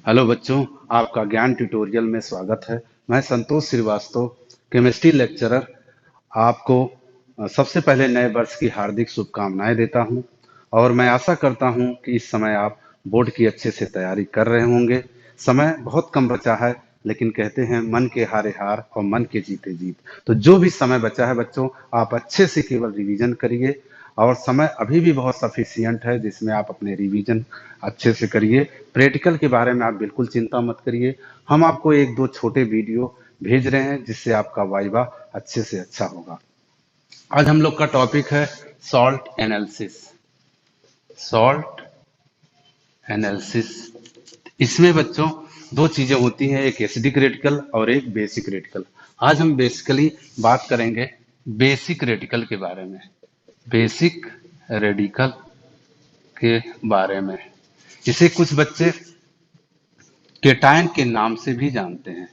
Hello बच्चों, आपका ज्ञान ट्यूटोरियल में स्वागत है। मैं संतोष श्रीवास्तव, केमिस्ट्री लेक्चरर, आपको सबसे पहले नए वर्ष की हार्दिक शुभकामनाएं देता हूं और मैं आशा करता हूं कि इस समय आप बोर्ड की अच्छे से तैयारी कर रहे होंगे। समय बहुत कम बचा है, लेकिन कहते हैं मन के हारे हार और मन के जीते जीत। तो जो भी समय बचा है बच्चों, आप अच्छे से केवल रिवीजन करिए और समय अभी भी बहुत सफिशियंट है जिसमें आप अपने रिवीजन अच्छे से करिए। प्रैक्टिकल के बारे में आप बिल्कुल चिंता मत करिए। हम आपको एक दो छोटे वीडियो भेज रहे हैं जिससे आपका वाइवा अच्छे से अच्छा होगा। आज हम लोग का टॉपिक है सॉल्ट एनालिसिस। सॉल्ट एनालिसिस, इसमें बच्चों दो चीजें होती हैं, एक एसिडिक रेडिकल और एक बेसिक रेडिकल। आज हम बेसिकली बात करेंगे बेसिक रेडिकल के बारे में। बेसिक रेडिकल के बारे में इसे कुछ बच्चे केटायन के नाम से भी जानते हैं।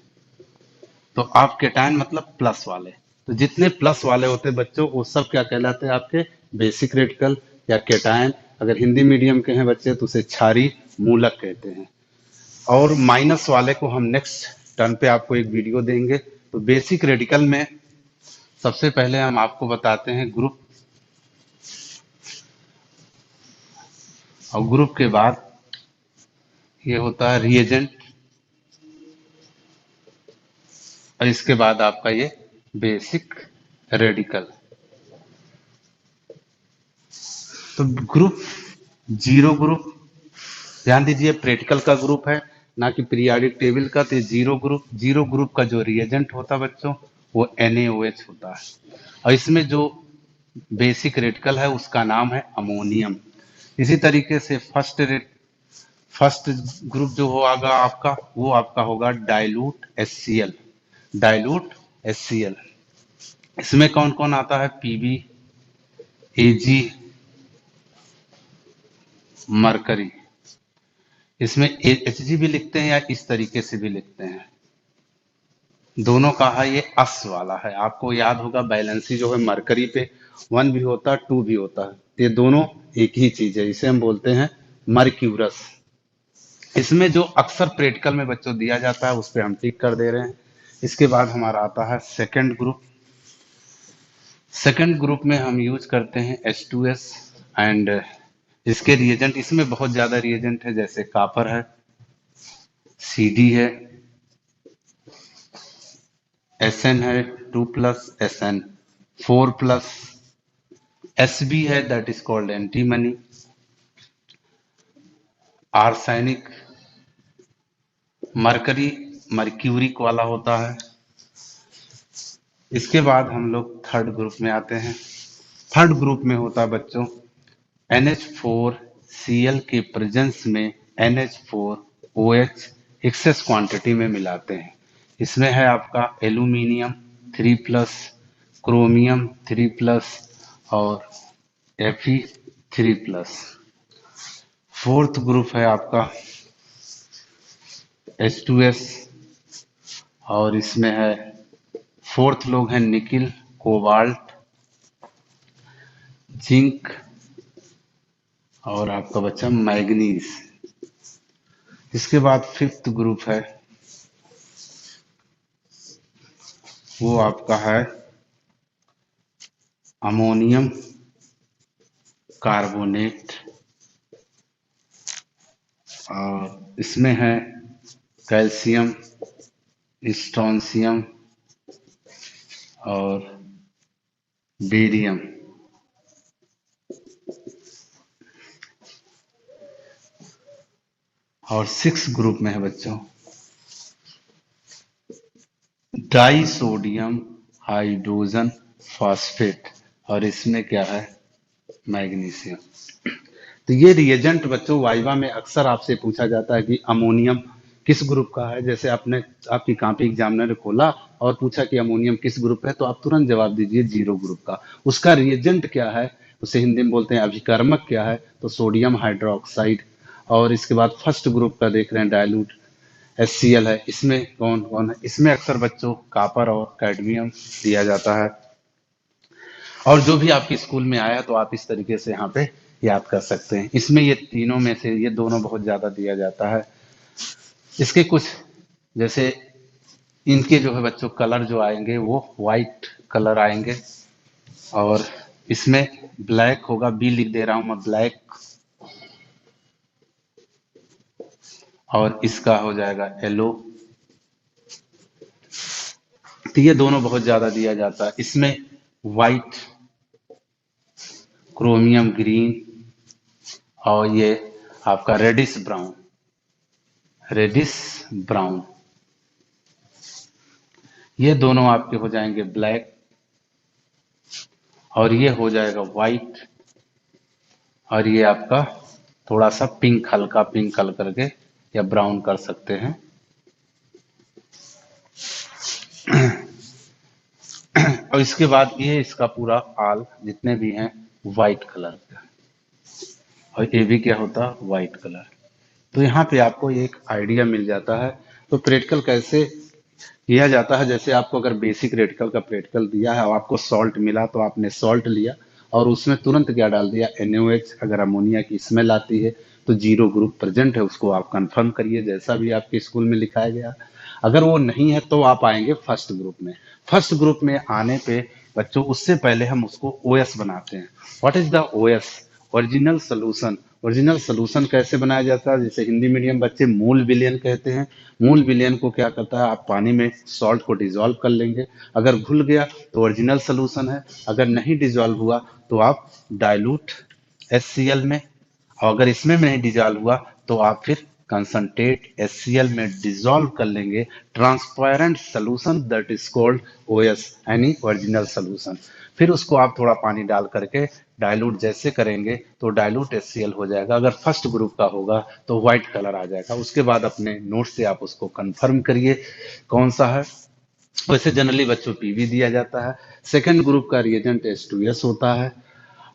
तो आप केटायन मतलब प्लस वाले, तो जितने प्लस वाले होते हैं बच्चों वो सब क्या कहलाते हैं, आपके बेसिक रेडिकल या केटायन। अगर हिंदी मीडियम के हैं बच्चे तो उसे क्षारीय मूलक कहते हैं। और माइनस वाले को हम नेक्स्ट टर्न पे आपको एक वीडियो देंगे। तो बेसिक रेडिकल में सबसे पहले हम आपको बताते हैं ग्रुप, और ग्रुप के बाद ये होता है रिएजेंट, और इसके बाद आपका ये बेसिक रेडिकल। तो ग्रुप, जीरो ग्रुप, ध्यान दीजिए प्रैक्टिकल का ग्रुप है ना कि पीरियाडिक टेबल का। तो जीरो ग्रुप, जीरो ग्रुप का जो रिएजेंट होता है बच्चों वो NaOH होता है। और इसमें जो बेसिक रेडिकल है उसका नाम है अमोनियम। इसी तरीके से फर्स्ट ग्रुप जो होगा आपका वो आपका होगा डाइल्यूट HCl। डाइल्यूट HCl, इसमें कौन कौन आता है, Pb, Ag, मरकरी। इसमें Hg भी लिखते हैं या इस तरीके से भी लिखते हैं, दोनों का है। ये अस वाला है, आपको याद होगा बैलेंसी जो है मरकरी पे 1 भी होता है 2 भी होता है। ये दोनों एक ही चीज है, इसे हम बोलते हैं मर्क्यूरस। इसमें जो अक्सर प्रैक्टिकल में बच्चों दिया जाता है उस पे हम टिक कर दे रहे हैं। इसके बाद हमारा आता है सेकंड ग्रुप। सेकंड ग्रुप में हम यूज करते हैं H2S एंड इसके रिएजेंट, इसमें बहुत ज्यादा रिएजेंट है, जैसे कापर है, CD है, SN है 2+ SN 4+, SB है that is called antimony, arsenic, mercury mercuric वाला होता है। इसके बाद हम लोग थर्ड ग्रुप में आते हैं। थर्ड ग्रुप में होता है बच्चों NH4Cl के प्रेजेंस में NH4OH एक्सेस क्वांटिटी में मिलाते हैं। इसमें है आपका एल्यूमिनियम 3+, क्रोमियम 3+, और Fe3+। फोर्थ ग्रुप है आपका H2S, और इसमें है फोर्थ लोग हैं निकिल, कोबाल्ट, जिंक, और आपका बच्चा मैग्नीज। इसके बाद फिफ्थ ग्रुप है वो आपका है अमोनियम कार्बोनेट, और इसमें है कैल्शियम, स्ट्रोंशियम और बेरियम। और सिक्स ग्रुप में है बच्चों डाई सोडियम हाइड्रोजन फॉस्फेट, और इसमें क्या है मैग्नीशियम। तो ये रिएजेंट बच्चों वाइवा में अक्सर आपसे पूछा जाता है कि अमोनियम किस ग्रुप का है। जैसे आपने आपकी कॉपी एग्जामिनर ने खोला और पूछा कि अमोनियम किस ग्रुप है, तो आप तुरंत जवाब दीजिए जीरो ग्रुप का। उसका रिएजेंट क्या है, उसे हिंदी में बोलते हैं अभिकर्मक क्या है, तो सोडियम हाइड्रोक्साइड। और इसके बाद फर्स्ट ग्रुप का देख रहे हैं डाइल्यूट HCl है। इसमें कौन कौन है, इसमें अक्सर बच्चों कापर और कैडमियम दिया जाता है। और जो भी आपके स्कूल में आया तो आप इस तरीके से यहाँ पे याद कर सकते हैं। इसमें ये तीनों में से ये दोनों बहुत ज्यादा दिया जाता है, इसके कुछ जैसे इनके जो है बच्चों कलर जो आएंगे वो वाइट कलर आएंगे, और इसमें ब्लैक होगा, बी लिख दे रहा हूं मैं ब्लैक, और इसका हो जाएगा येलो। तो ये दोनों बहुत ज्यादा दिया जाता है। इसमें वाइट, क्रोमियम ग्रीन, और ये आपका रेडिश ब्राउन, रेडिश ब्राउन, ये दोनों आपके हो जाएंगे ब्लैक, और ये हो जाएगा वाइट, और ये आपका थोड़ा सा पिंक, हल्का पिंक कलर करके या ब्राउन कर सकते हैं। और इसके बाद ये इसका पूरा आल जितने भी हैं वाइट कलर का, और ये भी क्या होता है वाइट कलर। तो यहाँ पे आपको एक आइडिया मिल जाता है। तो प्रैक्टिकल कैसे किया जाता है, जैसे आपको अगर बेसिक रेडिकल का प्रैक्टिकल दिया है और आपको सॉल्ट मिला तो आपने सॉल्ट लिया और उसमें तुरंत क्या डाल दिया NaOH। अगर अमोनिया की स्मेल आती है तो जीरो ग्रुप प्रेजेंट है, उसको आप कंफर्म करिए जैसा भी आपके स्कूल में लिखाया गया। अगर वो नहीं है तो आप आएंगे फर्स्ट ग्रुप में। फर्स्ट ग्रुप में आने पे बच्चों उससे पहले हम उसको OS बनाते हैं। What is the OS? Original solution. Original solution कैसे बनाया जाता है? जैसे हिंदी मीडियम बच्चे मूल विलयन कहते हैं। मूल विलयन को क्या करता है, आप पानी में सॉल्ट को डिजोल्व कर लेंगे, अगर घुल गया तो ओरिजिनल सोल्यूशन है, अगर नहीं डिजोल्व हुआ तो आप डाइल्यूट HCl में, और अगर इसमें नहीं डिजोल्व हुआ तो आप फिर कंसंट्रेट HCl में डिजोल्व कर लेंगे। Transparent solution that is called OS, यानी ओरिजिनल सोल्यूशन। फिर उसको आप थोड़ा पानी डाल करके डाइल्यूट जैसे करेंगे तो डाइल्यूट HCl हो जाएगा। अगर फर्स्ट ग्रुप का होगा तो व्हाइट कलर आ जाएगा। उसके बाद अपने नोट से आप उसको कंफर्म करिए कौन सा है। वैसे जनरली बच्चों PB दिया जाता है। सेकंड ग्रुप का रिएजेंट H2S होता है,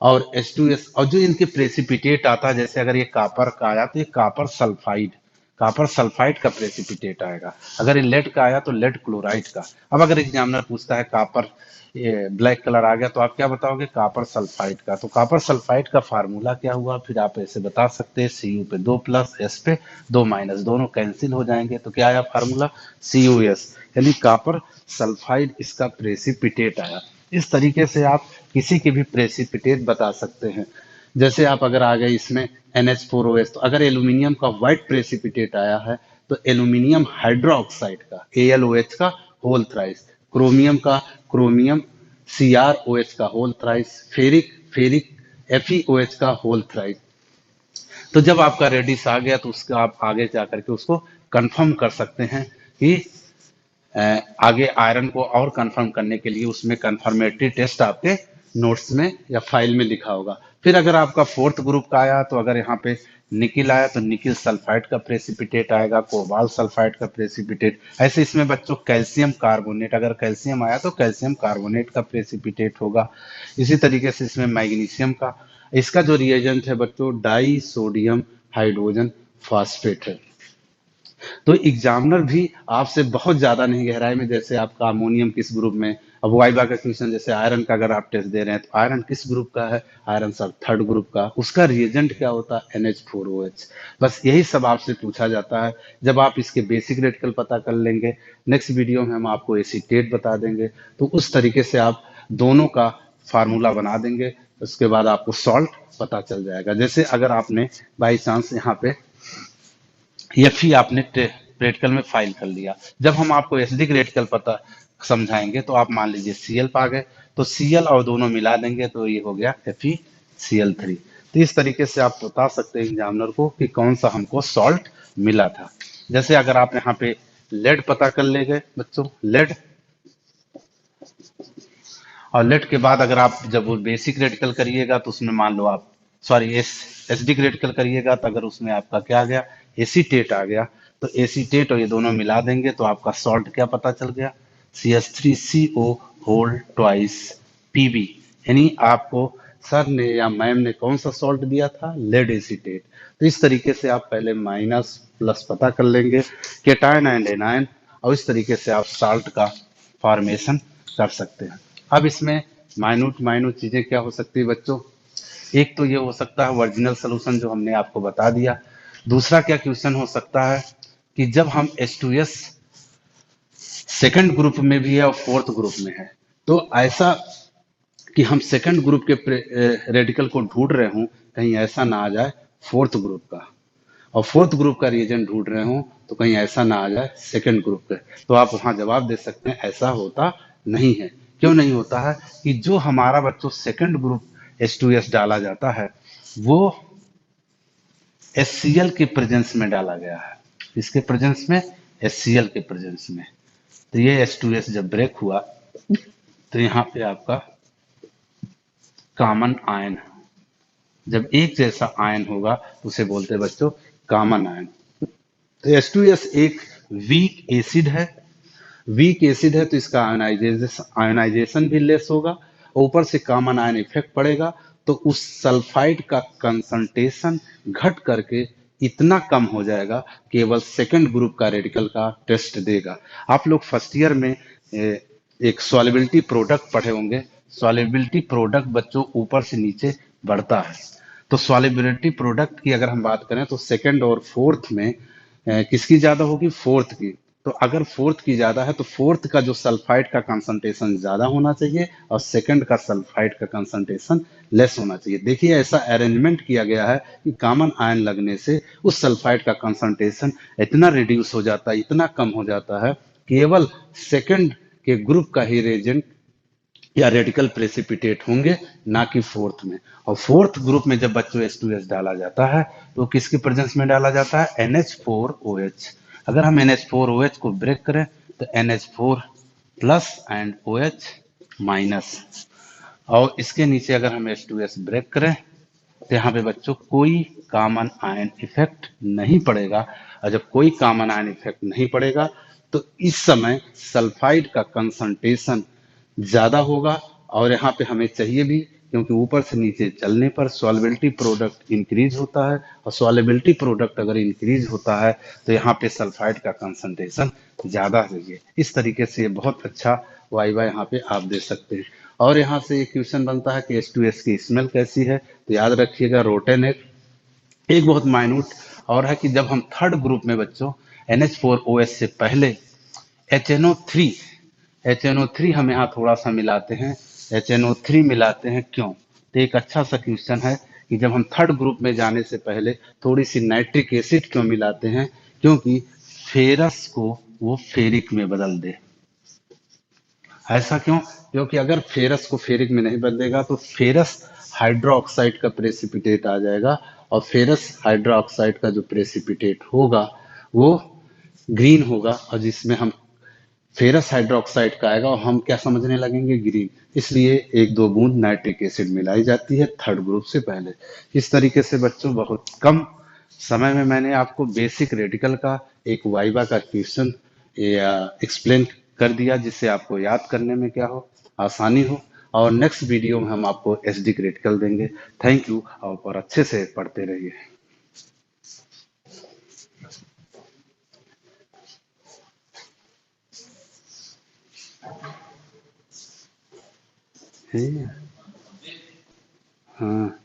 और H2S, और जो इनके प्रेसिपिटेट आता है, जैसे अगर ये कापर का आया तो ये कापर सल्फाइड, कापर सल्फाइड का प्रेसिपिटेट आएगा। अगर ये लेड का आया तो लेड क्लोराइड का। अब अगर एग्जामिनर पूछता है कापर, ये ब्लैक कलर आ गया तो आप क्या बताओगे? कापर सल्फाइड का। तो कापर सल्फाइड का फार्मूला क्या हुआ? फिर आप ऐसे बता सकते हैं, Cu पे 2+, S पे 2-, दोनों कैंसिल हो जाएंगे तो क्या आया फार्मूला? CuS, यानी कापर सल्फाइड इसका प्रेसिपिटेट आया। इस तरीके से आप किसी के भी प्रेसिपिटेट बता सकते हैं। जैसे आप अगर आ गए इसमें NH4OH, तो अगर एल्यूमिनियम का व्हाइट प्रेसिपिटेट आया है तो एल्यूमिनियम हाइड्रोक्साइड का AlOH का होल थ्राइस, क्रोमियम का क्रोमियम CrOH का whole thrice, ferric ferric FeOH का होल थ्राइस। तो जब आपका रेडिस आ गया तो उसका आप आगे जा करके उसको कंफर्म कर सकते हैं कि आगे आयरन को और कंफर्म करने के लिए उसमें कंफर्मेटरी टेस्ट आपके नोट्स में या फाइल में लिखा होगा। फिर अगर आपका फोर्थ ग्रुप का आया तो अगर यहाँ पे निकिल आया तो निकिल सल्फाइड का प्रेसिपिटेट आएगा, कोबाल्ट सल्फाइड का प्रेसिपिटेट। ऐसे इसमें बच्चों कैल्शियम कार्बोनेट, अगर कैल्शियम आया तो कैल्शियम कार्बोनेट का प्रेसिपिटेट होगा। इसी तरीके से इसमें मैग्नीशियम का, इसका जो रिएजेंट है बच्चों डाई सोडियम हाइड्रोजन फॉस्फेट है। तो एग्जामिनर भी आपसे बहुत ज्यादा नहीं गहराई में, जैसे आपका अमोनियम किस ग्रुप में, अब वाइबा का क्वेश्चन जैसे आयरन का अगर आप टेस्ट दे रहे हैं तो आयरन किस ग्रुप का है? आयरन सर थर्ड ग्रुप का। उसका रिएजेंट क्या होता है? NH4OH। बस यही सब आपसे पूछा जाता है। जब आप इसके बेसिक रेडिकल पता कर लेंगे, नेक्स्ट वीडियो में हम आपको एसीटेट बता देंगे, तो उस तरीके से आप दोनों का फार्मूला बना देंगे। उसके बाद आपको सॉल्ट पता चल जाएगा। जैसे अगर आपने बाई चांस यहाँ पे Fe आपने रेडिकल में फाइल कर लिया, जब हम आपको एसिडिक रेडिकल पता समझाएंगे तो आप मान लीजिए Cl पा गए, तो Cl और दोनों मिला देंगे तो ये हो गया FeCl3। तो इस तरीके से आप बता सकते हैं एग्जामिनर को कि कौन सा हमको सॉल्ट मिला था। जैसे अगर आप यहाँ पे लेड पता कर ले गए बच्चों, लेड, और लेट के बाद अगर आप जब वो बेसिक रेडिकल करिएगा तो उसमें मान लो आप, सॉरी एसिडिक रेडिकल करिएगा तो अगर उसमें आपका क्या आ गया? एसीटेट आ गया। तो एसीटेट और ये दोनों मिला देंगे तो आपका सॉल्ट क्या पता चल गया? CH3CO whole twice PB। यानी आपको सर ने या मैम ने कौन सा सॉल्ट दिया था? Lead acetate. तो इस तरीके से आप पहले माइनस प्लस पता कर लेंगे, केटायन एंड एनायन, और इस तरीके से आप साल्ट का फॉर्मेशन कर सकते हैं। अब इसमें माइन्यूट माइन्यूट चीजें क्या हो सकती है बच्चों? एक तो ये हो सकता है ओरिजिनल सोल्यूशन जो हमने आपको बता दिया। दूसरा क्या क्वेश्चन हो सकता है? कि जब हम H2S सेकंड ग्रुप में भी है और फोर्थ ग्रुप में है, तो ऐसा कि हम सेकंड ग्रुप के रेडिकल को ढूंढ रहे हूं, कहीं ऐसा ना आ जाए फोर्थ ग्रुप का, और फोर्थ ग्रुप का रीजन ढूंढ रहे हो तो कहीं ऐसा ना आ जाए सेकंड ग्रुप के। तो आप वहां जवाब दे सकते हैं ऐसा होता नहीं है। क्यों नहीं होता है? कि जो हमारा बच्चों सेकंड ग्रुप H2S डाला जाता है, वो HCl के प्रेजेंस में डाला गया है। इसके प्रेजेंस में, HCl के प्रेजेंस में। तो ये H2S जब ब्रेक हुआ, तो यहाँ पे आपका कॉमन आयन, जब एक जैसा आयन होगा तो उसे बोलते हैं बच्चों कॉमन आयन। तो H2S एक वीक एसिड है। वीक एसिड है तो इसका आयोनाइजेशन भी लेस होगा, और ऊपर से कॉमन आयन इफेक्ट पड़ेगा, तो उस सल्फाइड का कंसंट्रेशन घट करके इतना कम हो जाएगा, केवल सेकंड ग्रुप का रेडिकल का टेस्ट देगा। आप लोग फर्स्ट ईयर में एक सॉल्युबिलिटी प्रोडक्ट पढ़े होंगे। सॉल्युबिलिटी प्रोडक्ट बच्चों ऊपर से नीचे बढ़ता है। तो सॉल्युबिलिटी प्रोडक्ट की अगर हम बात करें तो सेकंड और फोर्थ में किसकी ज्यादा होगी? फोर्थ की। तो अगर फोर्थ की ज्यादा है तो फोर्थ का जो सल्फाइड का कंसंट्रेशन ज्यादा होना चाहिए, और सेकंड का सल्फाइड का कंसंट्रेशन लेस होना चाहिए। देखिए ऐसा अरेंजमेंट किया गया है कि कॉमन आयन लगने से उस सल्फाइड का कंसंट्रेशन इतना रिड्यूस हो जाता है, इतना कम हो जाता है, केवल सेकंड के ग्रुप का ही रेजेंट या रेडिकल प्रेसिपिटेट होंगे, ना कि फोर्थ में। और फोर्थ ग्रुप में जब बच्चों H2S डाला जाता है तो किसके प्रेजेंस में डाला जाता है? NH4OH। अगर हम NH4OH को ब्रेक करें तो NH4 plus and OH minus, और इसके नीचे अगर हम H2S ब्रेक करें तो यहाँ पे बच्चों कोई कॉमन आयन इफेक्ट नहीं पड़ेगा। और जब कोई कॉमन आयन इफेक्ट नहीं पड़ेगा तो इस समय सल्फाइड का कंसंट्रेशन ज्यादा होगा, और यहाँ पे हमें चाहिए भी, क्योंकि ऊपर से नीचे चलने पर सॉल्युबिलिटी प्रोडक्ट इंक्रीज होता है, और सॉल्युबिलिटी प्रोडक्ट अगर इंक्रीज होता है तो यहाँ पे सल्फाइड का कंसंट्रेशन ज्यादा चाहिए। इस तरीके से बहुत अच्छा वाइवा यहाँ पे आप दे सकते हैं। और यहाँ से एक क्वेश्चन बनता है कि H2S की स्मेल कैसी है? तो याद रखिएगा रोटेन है। एक बहुत माइन्यूट और है कि जब हम थर्ड ग्रुप में बच्चों NH4OH से पहले HNO3, HNO3 हम यहाँ थोड़ा सा मिलाते हैं। HNO3 मिलाते हैं क्यों? तो एक अच्छा सा क्वेश्चन है कि जब हम थर्ड ग्रुप में जाने से पहले थोड़ी सी नाइट्रिक एसिड क्यों मिलाते हैं? क्योंकि फेरस को वो फेरिक में बदल दे। ऐसा क्यों? क्योंकि अगर फेरस को फेरिक में नहीं बदलेगा तो फेरस हाइड्रोक्साइड का प्रेसिपिटेट आ जाएगा, और फेरस हाइड्रोक्साइड का जो प्रेसिपिटेट होगा वो ग्रीन होगा, और जिसमें हम फेरस हाइड्रोक्साइड का आएगा और हम क्या समझने लगेंगे? ग्रीन। इसलिए एक दो बूंद नाइट्रिक एसिड मिलाई जाती है थर्ड ग्रुप से पहले। इस तरीके से बच्चों बहुत कम समय में मैंने आपको बेसिक रेडिकल का एक वाइवा का क्वेश्चन एक्सप्लेन कर दिया, जिससे आपको याद करने में क्या हो, आसानी हो। और नेक्स्ट वीडियो में हम आपको SD क्रिटिकल देंगे। थैंक यू, और अच्छे से पढ़ते रहिए। ठीक है। हाँ।